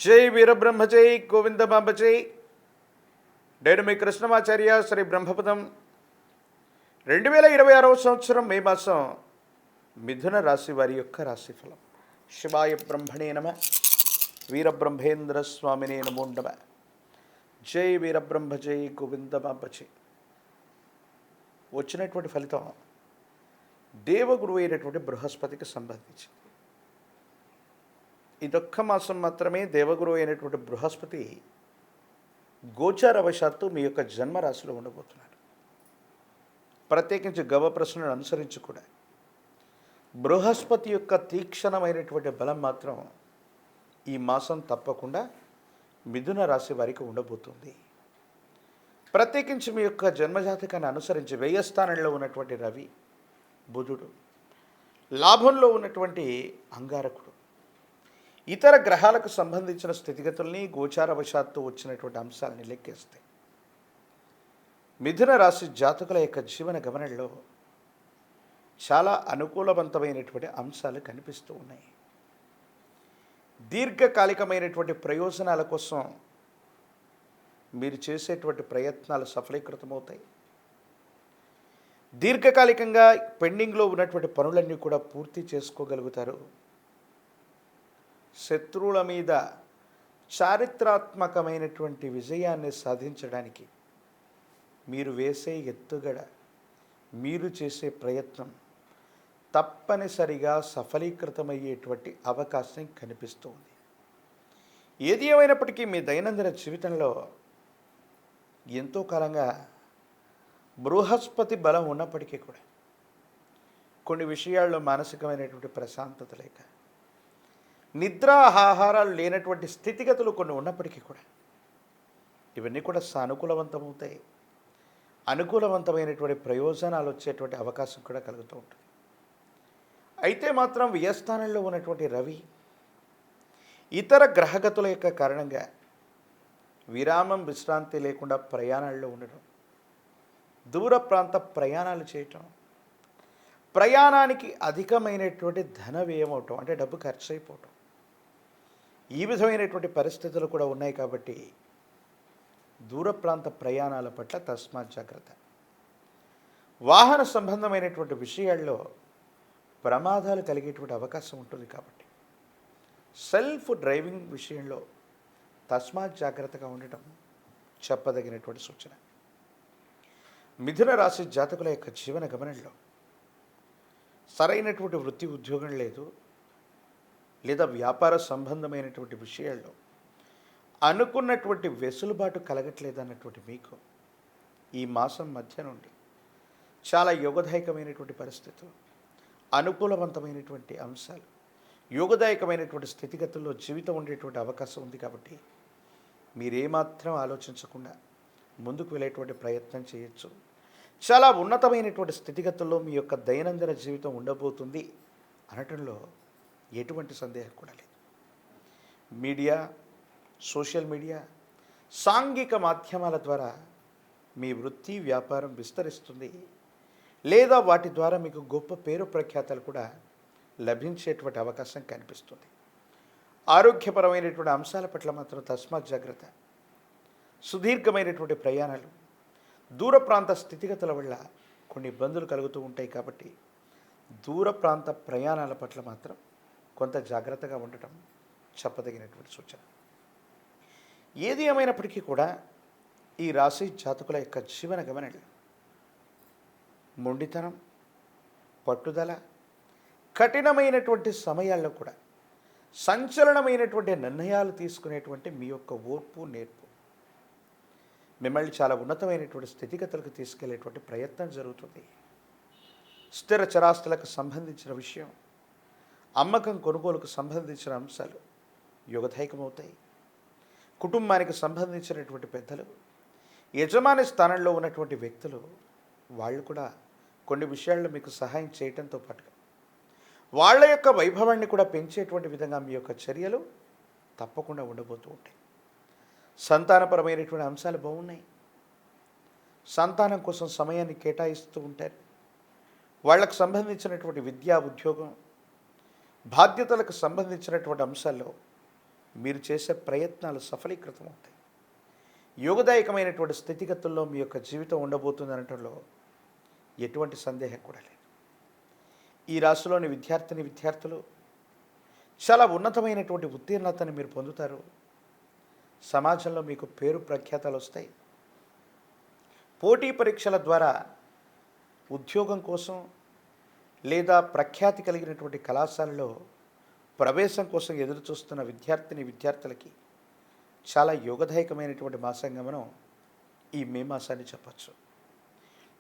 జై వీరబ్రహ్మ జై గోవిందమాంబ జై. నేను మీ కృష్ణమాచార్య శ్రీ బ్రహ్మపదం. 2026 సంవత్సరం మే మాసం మిథున రాశి వారి యొక్క రాశిఫలం. శివాయ బ్రహ్మణే నమ. వీరబ్రహ్మేంద్ర స్వామినే నమో నమ. జై వీరబ్రహ్మ జై గోవిందమాంబ జై. వచ్చినటువంటి ఫలితం దేవగురువు అయినటువంటి బృహస్పతికి సంబంధించింది. ఇదొక్క మాసం మాత్రమే దేవగురువు అయినటువంటి బృహస్పతి గోచారవశాత్తు మీ యొక్క జన్మరాశిలో ఉండబోతున్నాడు. ప్రత్యేకించి గవ ప్రశ్నను అనుసరించి కూడా బృహస్పతి యొక్క తీక్షణమైనటువంటి బలం మాత్రం ఈ మాసం తప్పకుండా మిథున రాశి వారికి ఉండబోతుంది. ప్రత్యేకించి మీ యొక్క జన్మజాతకాన్ని అనుసరించి వ్యయస్థానంలో ఉన్నటువంటి రవి, బుధుడు, లాభంలో ఉన్నటువంటి అంగారకుడు, ఇతర గ్రహాలకు సంబంధించిన స్థితిగతుల్ని గోచారవశాత్తు వచ్చినటువంటి అంశాలని లెక్కేస్తే మిథున రాశి జాతకుల యొక్క జీవన గమనంలో చాలా అనుకూలవంతమైనటువంటి అంశాలు కనిపిస్తూ ఉన్నాయి. దీర్ఘకాలికమైనటువంటి ప్రయోజనాల కోసం మీరు చేసేటువంటి ప్రయత్నాలు సఫలీకృతమవుతాయి. దీర్ఘకాలికంగా పెండింగ్లో ఉన్నటువంటి పనులన్నీ కూడా పూర్తి చేసుకోగలుగుతారు. శత్రువుల మీద చారిత్రాత్మకమైనటువంటి విజయాన్ని సాధించడానికి మీరు వేసే ఎత్తుగడ, మీరు చేసే ప్రయత్నం తప్పనిసరిగా సఫలీకృతమయ్యేటువంటి అవకాశం కనిపిస్తుంది. ఏది ఏమైనప్పటికీ మీ దైనందిన జీవితంలో ఎంతో కాలంగా బృహస్పతి బలం ఉన్నప్పటికీ కూడా కొన్ని విషయాల్లో మానసికమైనటువంటి ప్రశాంతత లేక, నిద్ర ఆహారాలు లేనటువంటి స్థితిగతులు కొన్ని ఉన్నప్పటికీ కూడా ఇవన్నీ కూడా సానుకూలవంతమవుతాయి. అనుకూలవంతమైనటువంటి ప్రయోజనాలు వచ్చేటువంటి అవకాశం కూడా కలుగుతూ ఉంటుంది. అయితే మాత్రం వ్యయస్థానంలో ఉన్నటువంటి రవి, ఇతర గ్రహగతుల యొక్క కారణంగా విరామం విశ్రాంతి లేకుండా ప్రయాణాల్లో ఉండడం, దూర ప్రాంత ప్రయాణాలు చేయటం, ప్రయాణానికి అధికమైనటువంటి ధన వ్యయం అవటం, అంటే డబ్బు ఖర్చు అయిపోవటం, ఈ విధమైనటువంటి పరిస్థితులు కూడా ఉన్నాయి. కాబట్టి దూర ప్రాంత ప్రయాణాల పట్ల తస్మాత్ జాగ్రత్త. వాహన సంబంధమైనటువంటి విషయాల్లో ప్రమాదాలు కలిగేటువంటి అవకాశం ఉంటుంది. కాబట్టి సెల్ఫ్ డ్రైవింగ్ విషయంలో తస్మాత్ జాగ్రత్తగా ఉండటం చెప్పదగినటువంటి సూచన. మిథున రాశి జాతకుల యొక్క జీవన గమనంలో సరైనటువంటి వృత్తి ఉద్యోగం లేదు, లేదా వ్యాపార సంబంధమైనటువంటి విషయాల్లో అనుకున్నటువంటి వెసులుబాటు కలగట్లేదన్నటువంటి మీకు ఈ మాసం మధ్య నుండి చాలా యోగదాయకమైనటువంటి పరిస్థితులు, అనుకూలవంతమైనటువంటి అంశాలు, యోగదాయకమైనటువంటి స్థితిగతుల్లో జీవితం ఉండేటువంటి అవకాశం ఉంది. కాబట్టి మీరేమాత్రం ఆలోచించకుండా ముందుకు వెళ్ళేటువంటి ప్రయత్నం చేయొచ్చు. చాలా ఉన్నతమైనటువంటి స్థితిగతుల్లో మీ యొక్క దైనందిన జీవితం ఉండబోతుంది అనటంలో ఎటువంటి సందేహం కూడా లేదు. మీడియా, సోషల్ మీడియా, సాంఘిక మాధ్యమాల ద్వారా మీ వృత్తి వ్యాపారం విస్తరిస్తుంది, లేదా వాటి ద్వారా మీకు గొప్ప పేరు ప్రఖ్యాతలు కూడా లభించేటువంటి అవకాశం కనిపిస్తుంది. ఆరోగ్యపరమైనటువంటి అంశాల పట్ల మాత్రం తస్మాత్ జాగ్రత్త. సుదీర్ఘమైనటువంటి ప్రయాణాలు, దూర ప్రాంత స్థితిగతుల వల్ల కొన్ని ఇబ్బందులు కలుగుతూ ఉంటాయి. కాబట్టి దూర ప్రాంత ప్రయాణాల పట్ల మాత్రం కొంత జాగ్రత్తగా ఉండటం చెప్పదగినటువంటి సూచన. ఏది ఏమైనప్పటికీ కూడా ఈ రాశి జాతకుల యొక్క జీవన గమనంలో మొండితనం, పట్టుదల, కఠినమైనటువంటి సమయాల్లో కూడా సంచలనమైనటువంటి నిర్ణయాలు తీసుకునేటువంటి మీ యొక్క ఓర్పు, నేర్పు మిమ్మల్ని చాలా ఉన్నతమైనటువంటి స్థితిగతులకు తీసుకెళ్లేటువంటి ప్రయత్నం జరుగుతుంది. స్థిర చరాస్తులకు సంబంధించిన విషయం, అమ్మకం కొనుగోలుకు సంబంధించిన అంశాలు యోగదాయకమవుతాయి. కుటుంబానికి సంబంధించినటువంటి పెద్దలు, యజమాని స్థానంలో ఉన్నటువంటి వ్యక్తులు, వాళ్ళు కూడా కొన్ని విషయాల్లో మీకు సహాయం చేయడంతో పాటుగా వాళ్ళ యొక్క వైభవాన్ని కూడా పెంచేటువంటి విధంగా మీ యొక్క చర్యలు తప్పకుండా ఉండబోతూ ఉంటాయి. సంతానపరమైనటువంటి అంశాలు బాగున్నాయి. సంతానం కోసం సమయాన్ని కేటాయిస్తూ ఉంటారు. వాళ్ళకు సంబంధించినటువంటి విద్యా, ఉద్యోగం, బాధ్యతలకు సంబంధించినటువంటి అంశాల్లో మీరు చేసే ప్రయత్నాలు సఫలీకృతం అవుతాయి. యోగదాయకమైనటువంటి స్థితిగతుల్లో మీ యొక్క జీవితం ఉండబోతుంది అనటంలో ఎటువంటి సందేహం కూడా లేదు. ఈ రాశిలోని విద్యార్థులు చాలా ఉన్నతమైనటువంటి ఉత్తీర్ణతని మీరు పొందుతారు. సమాజంలో మీకు పేరు ప్రఖ్యాతలు వస్తాయి. పోటీ పరీక్షల ద్వారా ఉద్యోగం కోసం లేదా ప్రఖ్యాతి కలిగినటువంటి కళాశాలలో ప్రవేశం కోసం ఎదురు చూస్తున్న విద్యార్థులకి చాలా యోగదాయకమైనటువంటి మాసంగా మనం ఈ మే మాసాన్ని చెప్పచ్చు.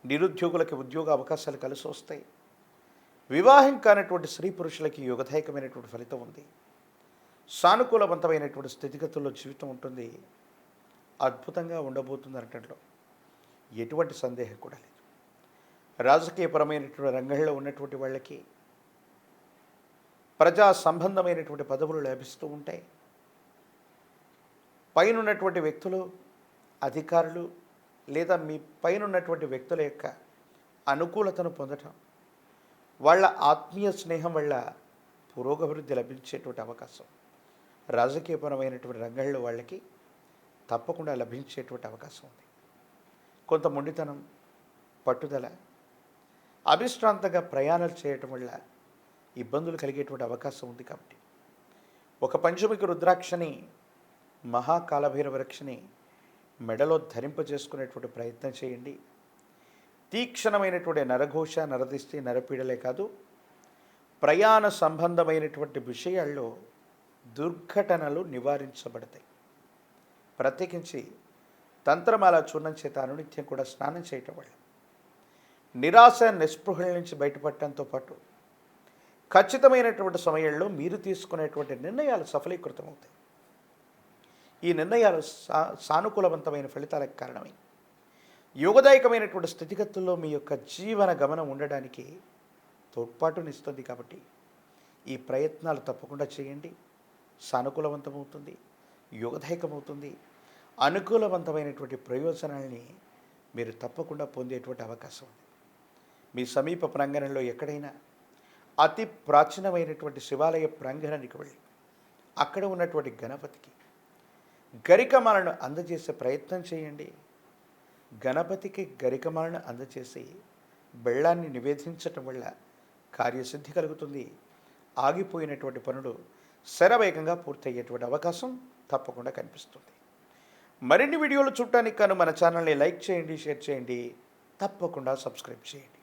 నిరుద్యోగులకి ఉద్యోగ అవకాశాలు కలిసి వస్తాయి. వివాహం కానటువంటి స్త్రీ పురుషులకి యోగదాయకమైనటువంటి ఫలితం ఉంది. సానుకూలవంతమైనటువంటి స్థితిగతుల్లో జీవితం ఉంటుంది. అద్భుతంగా ఉండబోతుంది అనటంలో ఎటువంటి సందేహం కూడా లేదు. రాజకీయపరమైనటువంటి రంగంలో ఉన్నటువంటి వాళ్ళకి ప్రజా సంబంధమైనటువంటి పదవులు లభిస్తూ ఉంటాయి. పైనున్నటువంటి వ్యక్తులు, అధికారులు లేదా మీ పైనున్నటువంటి వ్యక్తుల యొక్క అనుకూలతను పొందటం, వాళ్ళ ఆత్మీయ స్నేహం వల్ల పురోగభివృద్ధి లభించేటువంటి అవకాశం రాజకీయపరమైనటువంటి రంగంలో వాళ్ళకి తప్పకుండా లభించేటువంటి అవకాశం ఉంది. కొంత మొండితనం, పట్టుదల, అవిశ్రాంతంగా ప్రయాణాలు చేయటం వల్ల ఇబ్బందులు కలిగేటువంటి అవకాశం ఉంది. కాబట్టి ఒక పంచమిక రుద్రాక్షని, మహాకాలభైరవ రక్షని మెడలో ధరింపజేసుకునేటువంటి ప్రయత్నం చేయండి. తీక్షణమైనటువంటి నరఘోష, నరదిష్టి, నరపీడలే కాదు, ప్రయాణ సంబంధమైనటువంటి విషయాల్లో దుర్ఘటనలు నివారించబడతాయి. ప్రత్యేకించి తంత్రమాల చూర్ణం చేత అనునిత్యం కూడా స్నానం చేయటం వల్ల నిరాశ, నిస్పృహల నుంచి బయటపడటంతో పాటు ఖచ్చితమైనటువంటి సమయంలో మీరు తీసుకునేటువంటి నిర్ణయాలు సఫలీకృతమవుతాయి. ఈ నిర్ణయాలు సానుకూలవంతమైన ఫలితాలకు కారణమై యోగదాయకమైనటువంటి స్థితిగతుల్లో మీ యొక్క జీవన గమనం ఉండడానికి తోడ్పాటునిస్తుంది. కాబట్టి ఈ ప్రయత్నాలు తప్పకుండా చేయండి. సానుకూలవంతమవుతుంది, యోగదాయకమవుతుంది. అనుకూలవంతమైనటువంటి ప్రయోజనాల్ని మీరు తప్పకుండా పొందేటువంటి అవకాశం ఉంది. మీ సమీప ప్రాంగణంలో ఎక్కడైనా అతి ప్రాచీనమైనటువంటి శివాలయ ప్రాంగణానికి వెళ్ళి అక్కడ ఉన్నటువంటి గణపతికి గరికమాలను అందజేసే ప్రయత్నం చేయండి. గణపతికి గరికమాలను అందజేసి బెల్లాన్ని నివేదించటం వల్ల కార్యసిద్ధి కలుగుతుంది. ఆగిపోయినటువంటి పనులు శరవేగంగా పూర్తయ్యేటువంటి అవకాశం తప్పకుండా కనిపిస్తుంది. మరిన్ని వీడియోలు చూడటానికి కాను మన ఛానల్ని లైక్ చేయండి, షేర్ చేయండి, తప్పకుండా సబ్స్క్రైబ్ చేయండి.